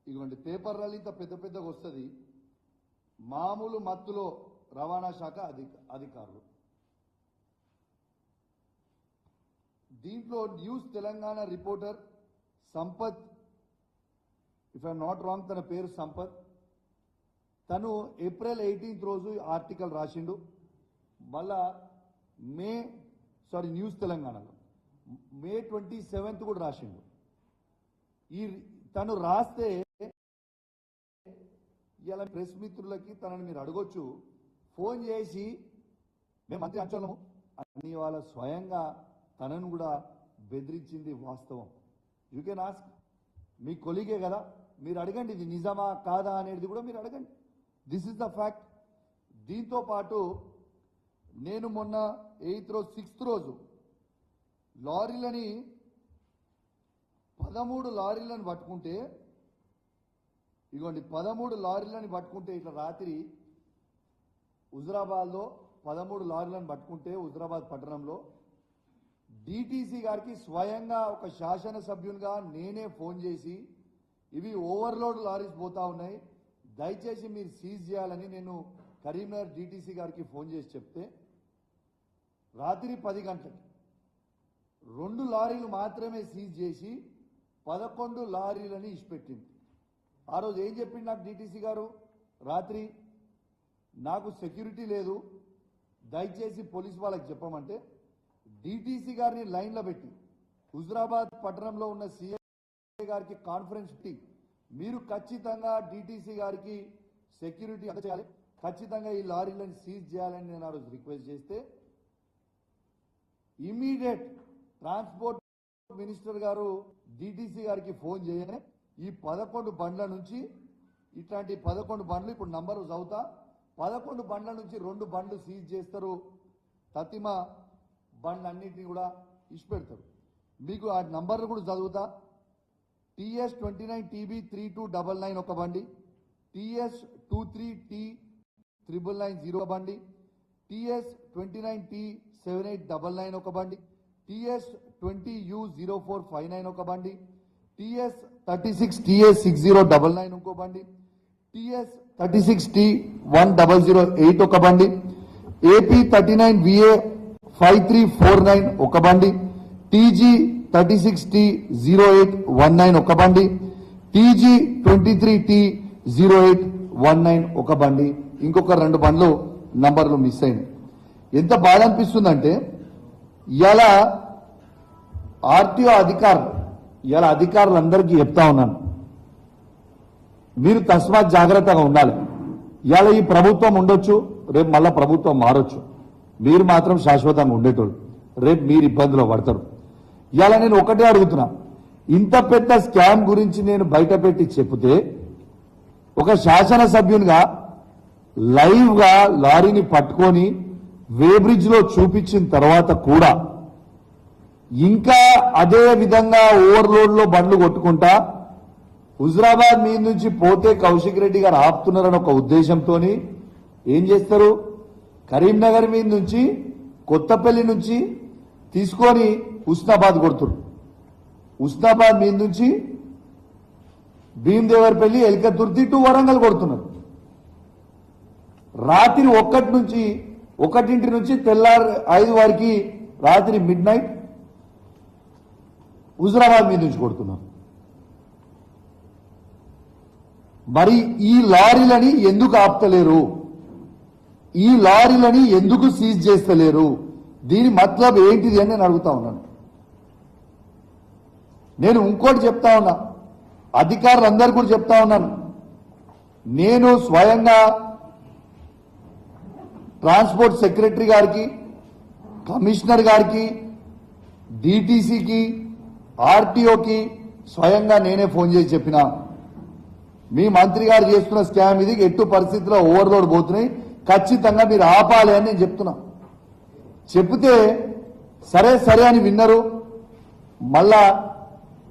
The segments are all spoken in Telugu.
ఇటువంటి పేపర్లలో ఇంత పెద్ద పెద్దగా వస్తుంది. మామూలు మత్తులో రవాణా శాఖ అధికారులు. దీంట్లో news Telangana reporter Sampath, if I'm not wrong తన పేరు సంపత్, తను ఏప్రిల్ 18 రోజు ఆర్టికల్ రాసిండు. మళ్ళా న్యూస్ తెలంగాణలో మే 27 కూడా రాసిండు. తను రాస్తే ఇలా ప్రెస్ మిత్రులకి తనని మీరు అడగొచ్చు, ఫోన్ చేసి మేము మంత్రి అంచనము అని వాళ్ళ స్వయంగా తనను కూడా బెదిరించింది వాస్తవం. యూ కెన్ ఆస్క్, మీ కొలీగే కదా, మీరు అడగండి ఇది నిజమా కాదా అనేది కూడా మీరు అడగండి. This is the fact. దీంతో పాటు నేను మొన్న 6th రోజు లారీలని 13 లారీలను పట్టుకుంటే, ఇగోండి 13 లారీలను పట్టుకుంటే ఇట్లా రాత్రి హుజురాబాద్లో 13 లారీలను పట్టుకుంటే హుజురాబాద్ పట్టణంలో డిటిసి గారికి స్వయంగా ఒక శాసనసభ్యునిగా నేనే ఫోన్ చేసి ఇవి ఓవర్లోడ్ లారీస్ పోతా ఉన్నాయి, దయచేసి మీరు సీజ్ చేయాలని నేను కరీంనగర్ డిటిసి గారికి ఫోన్ చేసి చెప్తే రాత్రి 10 గంటలకి 2 లారీలు మాత్రమే సీజ్ చేసి 11 లారీలని ఇచ్చిపెట్టింది. ఆ రోజు ఏం చెప్పింది నాకు డిటిసి గారు, రాత్రి నాకు సెక్యూరిటీ లేదు, దయచేసి పోలీస్ వాళ్ళకి చెప్పమంటే డిటిసి గారిని లైన్లో పెట్టి హుజురాబాద్ పట్టణంలో ఉన్న సిఐ గారికి కాన్ఫరెన్స్ పెట్టి మీరు ఖచ్చితంగా డిటిసి గారికి సెక్యూరిటీ చేయాలి, ఖచ్చితంగా ఈ లారీలను సీజ్ చేయాలని నేను ఆ రోజు రిక్వెస్ట్ చేస్తే ఇమీడియట్ ట్రాన్స్పోర్ట్ మినిస్టర్ గారు డిటిసి గారికి ఫోన్ చేయగానే ఈ 11 బండ్ల నుంచి ఇట్లాంటి 11 బండ్లు ఇప్పుడు నంబరు చదువుతా, 11 బండ్ల నుంచి 2 బండ్లు సీజ్ చేస్తారు, తతిమ బండ్లన్నింటినీ కూడా ఇచ్చిపెడతారు. మీకు ఆ నంబర్లు కూడా చదువుతా. TS29TB3299 ఒక బండి, TS23T9990 ఒక బండి, TS29T7899 ఒక బండి, TS20U0459 ఒక బండి, TS36TA6099 ఇంకో బండి, TS36T1008 ఒక బండి, AP39VA5349 ఒక బండి, TG36T0819 ఒక బండి, TG23T0819 ఒక బండి, ఇంకొక 2 బండ్లు నంబర్లు మిస్ అయినాయి. ఎంత బాధ అనిపిస్తుందంటే ఇలా ఆర్టీఓ అధికారులందరికీ చెప్తా ఉన్నాను, మీరు తస్మాత్ జాగ్రత్తగా ఉండాలి. ఇలా ఈ ప్రభుత్వం ఉండొచ్చు, రేపు మళ్ళా ప్రభుత్వం మారొచ్చు, మీరు మాత్రం శాశ్వతంగా ఉండేటోళ్ళు, రేపు మీరు ఇబ్బందులు పడతారు. ఇలా నేను ఒకటే అడుగుతున్నా, ఇంత పెద్ద స్కామ్ గురించి నేను బయట పెట్టి చెప్తే ఒక శాసనసభ్యునిగా లైవ్ గా లారీని పట్టుకొని వేబ్రిడ్జ్ లో చూపించిన తర్వాత కూడా ఇంకా అదే విధంగా ఓవర్లోడ్ లో బండ్లు కొట్టుకుంటా హుజురాబాద్ మీద నుంచి పోతే కౌశిక్ రెడ్డి గారు ఆపుతున్నారని ఒక ఉద్దేశంతో ఏం చేస్తారు, కరీంనగర్ మీద నుంచి కొత్తపల్లి నుంచి తీసుకొని హుస్నాబాద్ కొడుతున్నారు, హుస్నాబాద్ మీద నుంచి భీమదేవరపల్లి ఎల్కతుర్తి టు వరంగల్ కొడుతున్నారు. రాత్రి 1 నుంచి తెల్లారు 5 వరకు రాత్రి మిడ్-నైట్ హుజురాబాద్ మీద నుంచి కొడుతున్నారు. మరి ఈ లారీలని ఎందుకు ఆపుతలేరు, ఈ లారీలని ఎందుకు సీజ్ చేస్తలేరు, దీని మతలబ్ ఏంటిది అని నేను అడుగుతా ఉన్నాను. నేను ఇంకోటి చెప్తా ఉన్నా, అధికారులందరూ కూడా చెప్తా ఉన్నాను, నేను స్వయంగా ట్రాన్స్పోర్ట్ సెక్రటరీ గారికి, కమిషనర్ గారికి, డిటిసికి, ఆర్టీఓకి స్వయంగా నేనే ఫోన్ చేసి చెప్పిన, మీ మంత్రి గారు చేస్తున్న స్కామ్ ఇది, ఎట్టు పరిస్థితిలో ఓవర్లోడ్ పోతున్నాయి, ఖచ్చితంగా మీరు ఆపాలి అని నేను చెప్తున్నా. చెప్తే సరే అని విన్నారు, మళ్ళా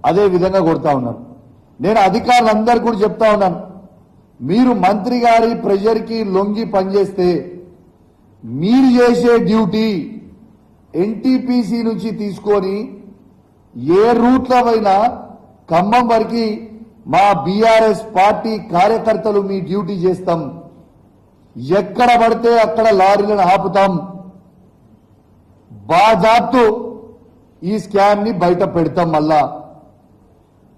అదే విధంగా కొడతా ఉన్నారు. నేను అధికారులందరూ కూడా చెప్తా ఉన్నాను, మీరు మంత్రి గారి ప్రెషర్కి లొంగి పనిచేస్తే మీరు చేసే డ్యూటీ ఎన్టీపీసీ నుంచి తీసుకొని ఏ రూట్లో అయినా ఖమ్మం వరకు మా బీఆర్ఎస్ పార్టీ కార్యకర్తలు మీ డ్యూటీ చేస్తాం. ఎక్కడ పడితే అక్కడ లారీలను ఆపుతాం. బాజాప్తు ఈ స్కామ్ ని బయట పెడతాం. మళ్ళా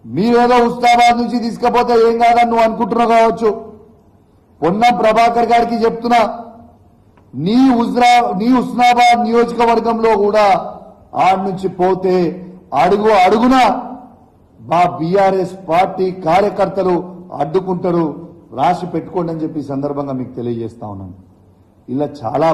మీరేదో ఉస్మానాబాద్ నుంచి తీసుకపోతే ఏం కాదని నువ్వు అనుకుంటున్నావు కావచ్చు. పొన్నం ప్రభాకర్ గారికి చెప్తున్నా, నీ ఉస్మానాబాద్ నియోజకవర్గంలో కూడా ఆడ నుంచి పోతే అడుగు అడుగున మా బీఆర్ఎస్ పార్టీ కార్యకర్తలు అడ్డుకుంటారు. రాసి పెట్టుకోండి అని చెప్పి ఈ సందర్భంగా మీకు తెలియజేస్తా ఉన్నాను. ఇలా చాలా